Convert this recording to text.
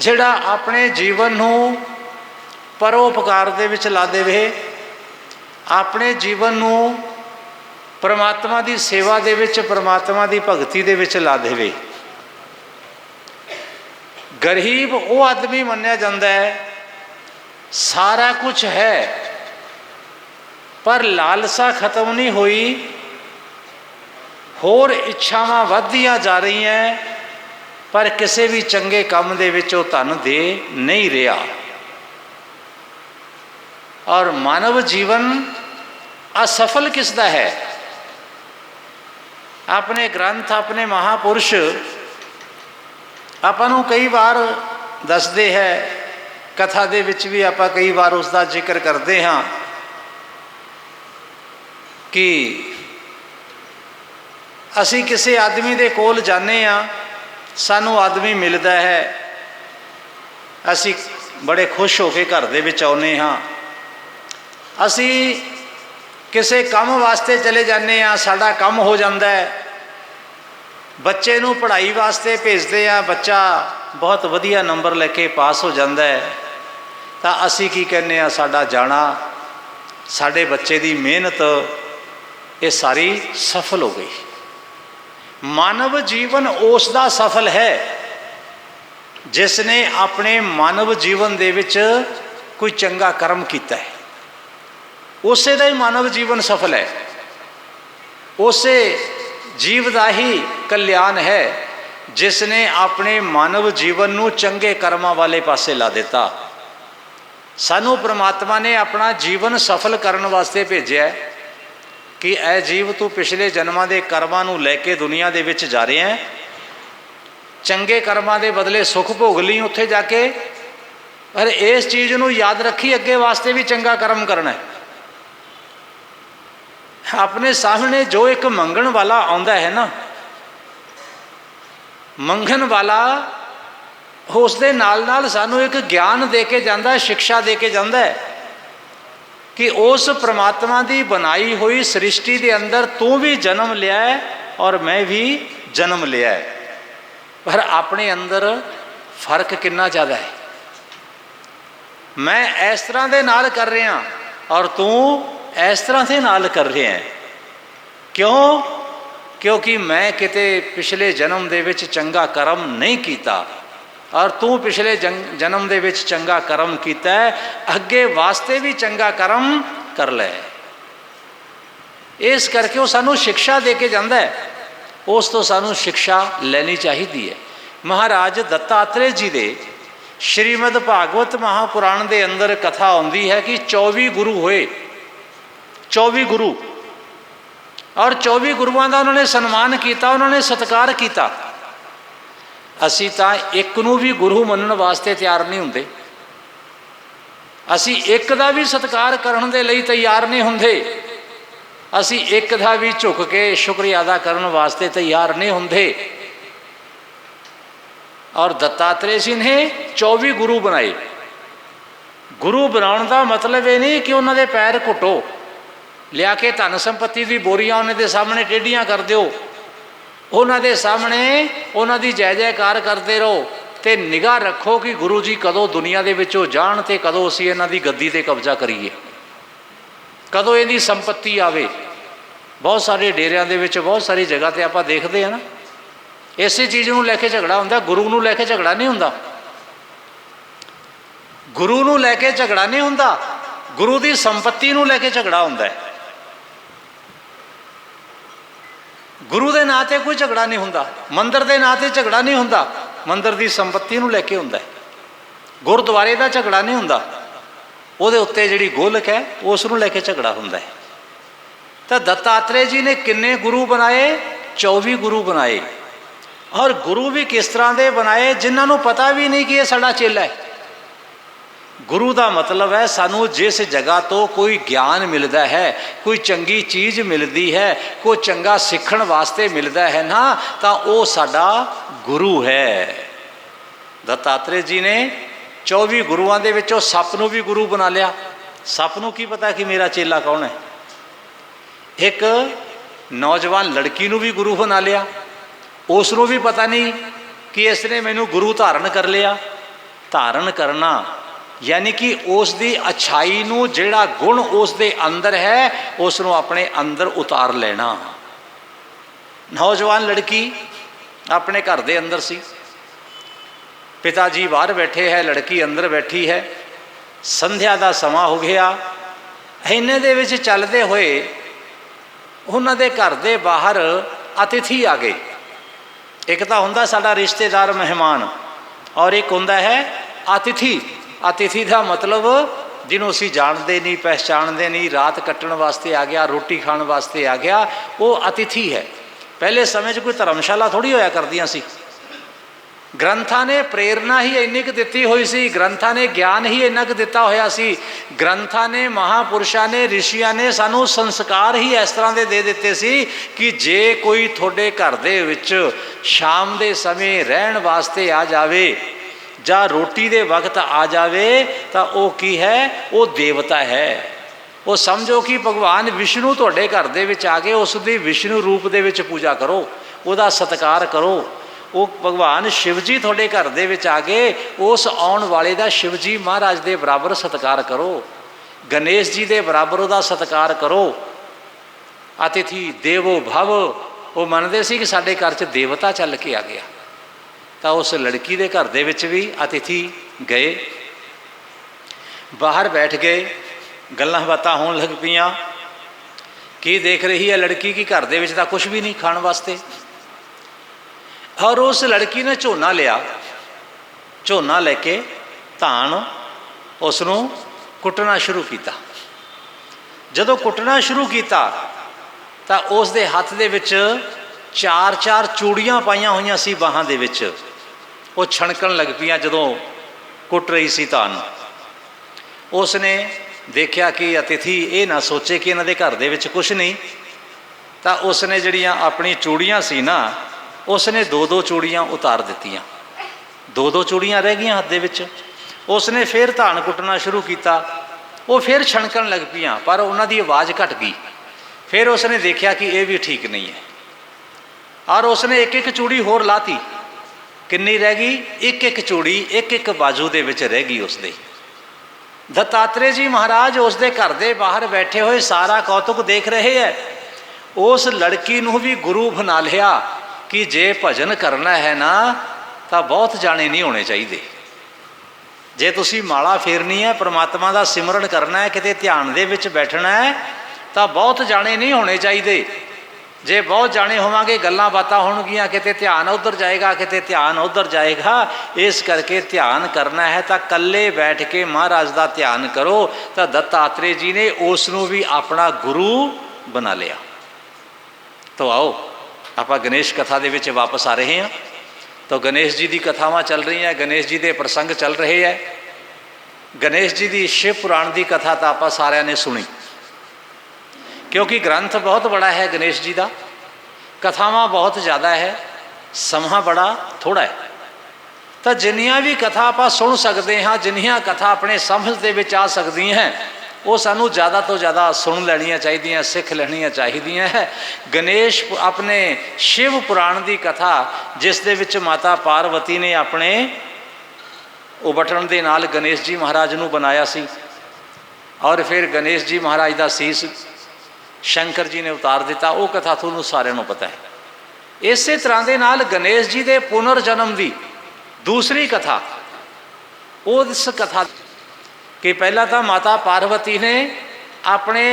ਜਿਹੜਾ ਆਪਣੇ ਜੀਵਨ ਨੂੰ ਪਰਉਪਕਾਰ ਦੇ ਵਿੱਚ ਲਾ ਦੇਵੇ, ਆਪਣੇ ਜੀਵਨ ਨੂੰ ਪਰਮਾਤਮਾ ਦੀ ਸੇਵਾ ਦੇ ਵਿੱਚ, ਪਰਮਾਤਮਾ ਦੀ ਭਗਤੀ ਦੇ ਵਿੱਚ ਲਾ ਦੇਵੇ। ਗਰੀਬ ਉਹ ਆਦਮੀ ਮੰਨਿਆ ਜਾਂਦਾ ਹੈ, ਸਾਰਾ ਕੁਝ ਹੈ ਪਰ ਲਾਲਸਾ ਖਤਮ ਨਹੀਂ ਹੋਈ, ਹੋਰ ਇੱਛਾਵਾਂ ਵੱਧਦੀਆਂ ਜਾ ਰਹੀਆਂ, ਪਰ ਕਿਸੇ ਵੀ ਚੰਗੇ ਕੰਮ ਦੇ ਵਿੱਚ ਉਹ ਧਨ ਦੇ ਨਹੀਂ ਰਿਹਾ। ਔਰ ਮਾਨਵ ਜੀਵਨ ਅਸਫਲ ਕਿਸ ਦਾ ਹੈ? ਆਪਣੇ ਗ੍ਰੰਥ, ਆਪਣੇ ਮਹਾਪੁਰਸ਼ ਆਪਾਂ ਨੂੰ ਕਈ ਵਾਰ ਦੱਸਦੇ ਹੈ, ਕਥਾ ਦੇ ਵਿੱਚ ਵੀ ਆਪਾਂ ਕਈ ਵਾਰ ਉਸ ਦਾ ਜ਼ਿਕਰ ਕਰਦੇ ਹਾਂ ਕਿ ਅਸੀਂ ਕਿਸੇ ਆਦਮੀ ਦੇ ਕੋਲ ਜਾਂਦੇ ਹਾਂ, ਸਾਨੂੰ ਆਦਮੀ ਮਿਲਦਾ ਹੈ, ਅਸੀਂ ਬੜੇ ਖੁਸ਼ ਹੋ ਕੇ ਘਰ ਦੇ ਵਿੱਚ ਆਉਂਦੇ ਹਾਂ। ਅਸੀਂ ਕਿਸੇ ਕੰਮ ਵਾਸਤੇ ਚਲੇ ਜਾਂਦੇ ਹਾਂ, ਸਾਡਾ ਕੰਮ ਹੋ ਜਾਂਦਾ ਹੈ। ਬੱਚੇ ਨੂੰ ਪੜ੍ਹਾਈ ਵਾਸਤੇ ਭੇਜਦੇ ਹਾਂ, ਬੱਚਾ ਬਹੁਤ ਵਧੀਆ ਨੰਬਰ ਲੈ ਕੇ ਪਾਸ ਹੋ ਜਾਂਦਾ ਹੈ, ਤਾਂ ਅਸੀਂ ਕੀ ਕਹਿੰਦੇ ਹਾਂ? ਸਾਡਾ ਜਾਣਾ, ਸਾਡੇ ਬੱਚੇ ਦੀ ਮਿਹਨਤ, ਇਹ ਸਾਰੀ ਸਫਲ ਹੋ ਗਈ। ਮਾਨਵ ਜੀਵਨ ਉਸ ਦਾ ਸਫਲ ਹੈ ਜਿਸ ਨੇ ਆਪਣੇ ਮਾਨਵ ਜੀਵਨ ਦੇ ਵਿੱਚ ਕੋਈ ਚੰਗਾ ਕਰਮ ਕੀਤਾ ਹੈ, ਉਸੇ ਦਾ ਹੀ ਮਾਨਵ ਜੀਵਨ ਸਫਲ ਹੈ, ਉਸੇ ਜੀਵ ਦਾ ਹੀ ਕਲਿਆਣ ਹੈ ਜਿਸ ਨੇ ਆਪਣੇ ਮਾਨਵ ਜੀਵਨ ਨੂੰ ਚੰਗੇ ਕਰਮਾਂ ਵਾਲੇ ਪਾਸੇ ਲਾ ਦਿੱਤਾ। ਸਾਨੂੰ ਪ੍ਰਮਾਤਮਾ ਨੇ ਆਪਣਾ ਜੀਵਨ ਸਫਲ ਕਰਨ ਵਾਸਤੇ ਭੇਜਿਆ ਹੈ ਕਿ ਐ ਜੀਵ ਤੂੰ ਪਿਛਲੇ ਜਨਮਾਂ ਦੇ ਕਰਮਾਂ ਨੂੰ ਲੈ ਕੇ ਦੁਨੀਆ ਦੇ ਵਿੱਚ ਜਾ ਰਿਹਾ ਹੈ, ਚੰਗੇ ਕਰਮਾਂ ਦੇ ਬਦਲੇ ਸੁੱਖ ਭੋਗ ਲਈ ਉੱਥੇ ਜਾ ਕੇ, ਪਰ ਇਸ ਚੀਜ਼ ਨੂੰ ਯਾਦ ਰੱਖੀ ਅੱਗੇ ਵਾਸਤੇ ਵੀ ਚੰਗਾ ਕਰਮ ਕਰਨਾ ਹੈ। ਆਪਣੇ ਸਾਹਮਣੇ ਜੋ ਇੱਕ ਮੰਗਣ ਵਾਲਾ ਆਉਂਦਾ ਹੈ ਨਾ, ਮੰਗਣ ਵਾਲਾ ਉਸ ਦੇ ਨਾਲ ਨਾਲ ਸਾਨੂੰ ਇੱਕ ਗਿਆਨ ਦੇ ਕੇ ਜਾਂਦਾ, ਸਿੱਖਿਆ ਦੇ ਕੇ ਜਾਂਦਾ ਹੈ ਕਿ ਉਸ ਪ੍ਰਮਾਤਮਾ ਦੀ ਬਣਾਈ ਹੋਈ ਸ੍ਰਿਸ਼ਟੀ ਦੇ ਅੰਦਰ ਤੂੰ ਵੀ ਜਨਮ ਲਿਆ ਹੈ ਔਰ ਮੈਂ ਵੀ ਜਨਮ ਲਿਆ ਹੈ, ਪਰ ਆਪਣੇ ਅੰਦਰ ਫਰਕ ਕਿੰਨਾ ਜ਼ਿਆਦਾ ਹੈ। ਮੈਂ ਇਸ ਤਰ੍ਹਾਂ ਦੇ ਨਾਲ ਕਰ ਰਿਹਾ ਔਰ ਤੂੰ ਇਸ ਤਰ੍ਹਾਂ ਦੇ ਨਾਲ ਕਰ ਰਿਹਾ ਹੈ। ਕਿਉਂ? ਕਿਉਂਕਿ ਮੈਂ ਕਿਤੇ ਪਿਛਲੇ ਜਨਮ ਦੇ ਵਿੱਚ ਚੰਗਾ ਕਰਮ ਨਹੀਂ ਕੀਤਾ ਔਰ ਤੂੰ ਪਿਛਲੇ ਜਨਮ ਦੇ ਵਿੱਚ ਚੰਗਾ ਕਰਮ ਕੀਤਾ ਹੈ, ਅੱਗੇ ਵਾਸਤੇ ਵੀ ਚੰਗਾ ਕਰਮ ਕਰ ਲੈ। ਇਸ ਕਰਕੇ ਉਹ ਸਾਨੂੰ ਸਿੱਖਿਆ ਦੇ ਕੇ ਜਾਂਦਾ ਹੈ, ਉਸ ਤੋਂ ਸਾਨੂੰ ਸਿੱਖਿਆ ਲੈਣੀ ਚਾਹੀਦੀ ਹੈ। ਮਹਾਰਾਜ ਦੱਤਾਤਰੇय ਜੀ ਦੇ ਸ਼੍ਰੀਮਦ ਭਾਗਵਤ ਮਹਾਪੁਰਾਣ ਦੇ ਅੰਦਰ ਕਥਾ ਆਉਂਦੀ ਹੈ ਕਿ 24 ਗੁਰੂ ਹੋਏ, 24 ਗੁਰੂ, ਔਰ 24 ਗੁਰੂਆਂ ਦਾ ਉਹਨਾਂ ਨੇ ਸਨਮਾਨ ਕੀਤਾ, ਉਹਨਾਂ ਨੇ ਸਤਿਕਾਰ ਕੀਤਾ। ਅਸੀਂ ਤਾਂ ਇੱਕ ਨੂੰ ਵੀ ਗੁਰੂ ਮੰਨਣ ਵਾਸਤੇ ਤਿਆਰ ਨਹੀਂ ਹੁੰਦੇ, ਅਸੀਂ ਇੱਕ ਦਾ ਵੀ ਸਤਿਕਾਰ ਕਰਨ ਦੇ ਲਈ ਤਿਆਰ ਨਹੀਂ ਹੁੰਦੇ, ਅਸੀਂ ਇੱਕ ਦਾ ਵੀ ਝੁਕ ਕੇ ਸ਼ੁਕਰੀਆ ਅਦਾ ਕਰਨ ਵਾਸਤੇ ਤਿਆਰ ਨਹੀਂ ਹੁੰਦੇ। ਔਰ ਦੱਤਾਤਰੇय ਜੀ ਨੇ 24 ਗੁਰੂ ਬਣਾਏ। ਗੁਰੂ ਬਣਾਉਣ ਦਾ ਮਤਲਬ ਇਹ ਨਹੀਂ ਕਿ ਉਹਨਾਂ ਦੇ ਪੈਰ ਘੁੱਟੋ, ਲਿਆ ਕੇ ਧਨ ਸੰਪत्ति ਦੀ ਬੋਰੀਆਂ ਉਹਨਾਂ ਦੇ ਸਾਹਮਣੇ ਟੇਢੀਆਂ ਕਰ ਦਿਓ, ਉਹਨਾਂ ਦੇ ਸਾਹਮਣੇ ਉਹਨਾਂ ਦੀ ਜੈ ਜੈਕਾਰ ਕਰਦੇ ਰਹੋ ਤੇ ਨਿਗਾਹ ਰੱਖੋ ਕਿ ਗੁਰੂ ਜੀ ਕਦੋਂ ਦੁਨੀਆ ਦੇ ਵਿੱਚੋਂ ਜਾਣ ਤੇ ਕਦੋਂ ਅਸੀਂ ਇਹਨਾਂ ਦੀ ਗੱਦੀ ਤੇ ਕਬਜ਼ਾ ਕਰੀਏ, ਕਦੋਂ ਇਹਦੀ ਸੰਪत्ति ਆਵੇ। ਬਹੁਤ ਸਾਰੇ ਡੇਰਿਆਂ ਦੇ ਵਿੱਚ, ਬਹੁਤ ਸਾਰੀ ਜਗ੍ਹਾ ਤੇ ਆਪਾਂ ਦੇਖਦੇ ਹਾਂ ਨਾ, ਇਸੇ ਚੀਜ਼ ਨੂੰ ਲੈ ਕੇ ਝਗੜਾ ਹੁੰਦਾ, ਗੁਰੂ ਨੂੰ ਲੈ ਕੇ ਝਗੜਾ ਨਹੀਂ ਹੁੰਦਾ। ਗੁਰੂ ਨੂੰ ਲੈ ਕੇ ਝਗੜਾ ਨਹੀਂ ਹੁੰਦਾ, ਗੁਰੂ ਦੀ ਸੰਪत्ति ਨੂੰ ਲੈ ਕੇ ਝਗੜਾ ਹੁੰਦਾ ਹੈ। ਗੁਰੂ ਦੇ ਨਾਂ ਤੇ ਕੋਈ ਝਗੜਾ ਨਹੀਂ ਹੁੰਦਾ, ਮੰਦਰ ਦੇ ਨਾਂ ਤੇ ਝਗੜਾ ਨਹੀਂ ਹੁੰਦਾ, ਮੰਦਰ ਦੀ ਸੰਪत्ति ਨੂੰ ਲੈ ਕੇ ਹੁੰਦਾ ਹੈ। ਗੁਰਦੁਆਰੇ ਦਾ ਝਗੜਾ ਨਹੀਂ ਹੁੰਦਾ, ਉਹਦੇ ਉੱਤੇ ਜਿਹੜੀ ਗੋਲਕ ਹੈ ਉਸ ਨੂੰ ਲੈ ਕੇ ਝਗੜਾ ਹੁੰਦਾ ਹੈ। ਤਾਂ ਦੱਤਾਤਰੇय ਜੀ ਨੇ ਕਿੰਨੇ ਗੁਰੂ ਬਣਾਏ? 24 ਗੁਰੂ ਬਣਾਏ। ਔਰ ਗੁਰੂ ਵੀ ਕਿਸ ਤਰ੍ਹਾਂ ਦੇ ਬਣਾਏ? ਜਿਨ੍ਹਾਂ ਨੂੰ ਪਤਾ ਵੀ ਨਹੀਂ ਕਿ ਇਹ ਸਾਡਾ ਚੇਲਾ ਹੈ। ਗੁਰੂ ਦਾ ਮਤਲਬ ਹੈ ਸਾਨੂੰ ਜਿਸ ਜਗ੍ਹਾ ਤੋਂ ਕੋਈ ਗਿਆਨ ਮਿਲਦਾ ਹੈ, ਕੋਈ ਚੰਗੀ ਚੀਜ਼ ਮਿਲਦੀ ਹੈ, ਕੋਈ ਚੰਗਾ ਸਿੱਖਣ ਵਾਸਤੇ ਮਿਲਦਾ ਹੈ ਨਾ, ਤਾਂ ਉਹ ਸਾਡਾ ਗੁਰੂ ਹੈ। ਦੱਤਾਤਰੇय ਜੀ ਨੇ 24 ਗੁਰੂਆਂ ਦੇ ਵਿੱਚੋਂ ਸੱਪ ਨੂੰ ਵੀ ਗੁਰੂ ਬਣਾ ਲਿਆ। ਸੱਪ ਨੂੰ ਕੀ ਪਤਾ ਕਿ ਮੇਰਾ ਚੇਲਾ ਕੌਣ ਹੈ। ਇੱਕ ਨੌਜਵਾਨ ਲੜਕੀ ਨੂੰ ਵੀ ਗੁਰੂ ਬਣਾ ਲਿਆ, ਉਸ ਨੂੰ ਵੀ ਪਤਾ ਨਹੀਂ ਕਿ ਇਸ ਨੇ ਮੈਨੂੰ ਗੁਰੂ ਧਾਰਨ ਕਰ ਲਿਆ। ਧਾਰਨ ਕਰਨਾ, यानी कि उस दी अच्छाई नूं जिहड़ा गुण उस दे अंदर है उस नूं अपने अंदर उतार लेना। नौजवान लड़की अपने घर दे अंदर सी, पिता जी बाहर बैठे है, लड़की अंदर बैठी है, संध्या का समा हो गया। इन्ने दे विच चलदे होए उन्हां दे घर दे बाहर अतिथि आ गए। एक तो हुंदा साडा रिश्तेदार मेहमान और एक हुंदा है अतिथि। अतिथि का मतलब जिन्हों असी जानते नहीं, पहचानते नहीं, रात कट्टण वास्ते आ गया, रोटी खाण वास्ते आ गया, वो अतिथि है। पहले समय कोई धर्मशाला थोड़ी होया करदियां सी। ग्रंथां ने प्रेरणा ही इन्नी क दित्ती हुई सी, ग्रंथां ने ज्ञान ही इन्ना क दिता होया सी, ग्रंथां ने महापुरुषां ने ऋषियां ने सानू संस्कार ही इस तरह के दे दिते सी कि जे कोई थोड़े घर दे विच शाम के समय रहन वास्ते आ जावे जा रोटी दे वक्त आ जावे तो वो की है, वो देवता है। वो समझो कि भगवान विष्णु तुहाडे घर दे विच आ गए, उसकी विष्णु रूप दे विच पूजा करो, उसका सत्कार करो। वो भगवान शिव जी तुहाडे घर दे विच आ गए, उस आउण वाले दा शिव जी महाराज दे बराबर सत्कार करो, गणेश जी दे बराबर उहदा सत्कार करो। अतिथि देवो भव, वो मनते सी कि साडे घर च देवता चल के आ गया। तो उस लड़की के घर दे विच भी अतिथि गए, बाहर बैठ गए, गल्लां बातां होण लग पईयां। की देख रही है लड़की की घर दे विच तां कुछ भी नहीं खाण वास्ते। और उस लड़की ने झोना लिया, झोना लैके धान उसनूं कुटना शुरू किया। जदों कुटना शुरू किया तो उस दे हत्थ दे विच चार चार चूड़ियां पाईयां होईयां सी बाहां दे विच। वो छणकण लग पईयां जदों कुट रही सी धान। उसने देखा कि अतिथि ये ना सोचे कि इन्हां दे घर दे विच कुछ नहीं, तो उसने जड़ियां अपनी चूड़ियां सी ना, उसने दो दो चूड़ियां उतार दित्तियां, दो दो चूड़ियां रह गईयां हत्थ दे विच। उसने फिर धान कुटना शुरू किया, वो फिर छणकण लग पईयां, पर उन्हां दी आवाज़ घट गई। फिर उसने देखा कि यह भी ठीक नहीं है, और उसने एक एक चूड़ी होर लाती। किन्नी रह गई? एक एक चूड़ी एक एक बाजू दे विच रह गई उसदे। दत्तात्रेय जी महाराज उसदे घर दे बाहर बैठे हुए सारा कौतुक देख रहे हैं। उस लड़की नूं भी गुरु बना लिया कि जे भजन करना है ना तो बहुत जाने नहीं होने चाहिए। जे तुसी माला फेरनी है, परमात्मा का सिमरन करना है, किते ध्यान दे विच बैठना है तो बहुत जाने नहीं होने चाहिए। जे बहुत जाने होवांगे गल्लां बातां होणगियां, किते ध्यान उधर जाएगा, किते ध्यान उधर जाएगा। इस करके ध्यान करना है तो कल्ले बैठ के महाराज का ध्यान करो। तो दत्तात्रेय जी ने उसनूं भी अपना गुरु बना लिया। तो आओ आप गणेश कथा दे विच वापस आ रहे हैं। तो गणेश जी की कथावां चल रही हैं, गणेश जी के प्रसंग चल रहे हैं। गणेश जी की शिव पुराण की कथा तो आप सारिਆਂ ने सुनी, क्योंकि ग्रंथ बहुत बड़ा है गणेश जी का, कथावां बहुत ज़्यादा है, समा बड़ा थोड़ा है। तो जिन्नियां भी कथा आप सुन सकते हैं, जिन्नियां कथा अपने समझ दे विच आ सकती हैं, वो सानू ज़्यादा तो ज़्यादा सुन लैनियां चाहिए, सिख लैनियां चाहिए है। गणेश अपने शिव पुराण की कथा जिस दे विच माता पार्वती ने अपने उबटन दे नाल गणेश जी महाराज नूं बनाया सी, और फिर गणेश जी महाराज का सीस शंकर जी ने उतार दिता। वो कथा तुहानूं सारिਆਂ नूं पता है। इस तरह के नाल गणेश जी के पुनर्जन्म की दूसरी कथा, उस कथा कि पहला तो माता पार्वती ने अपने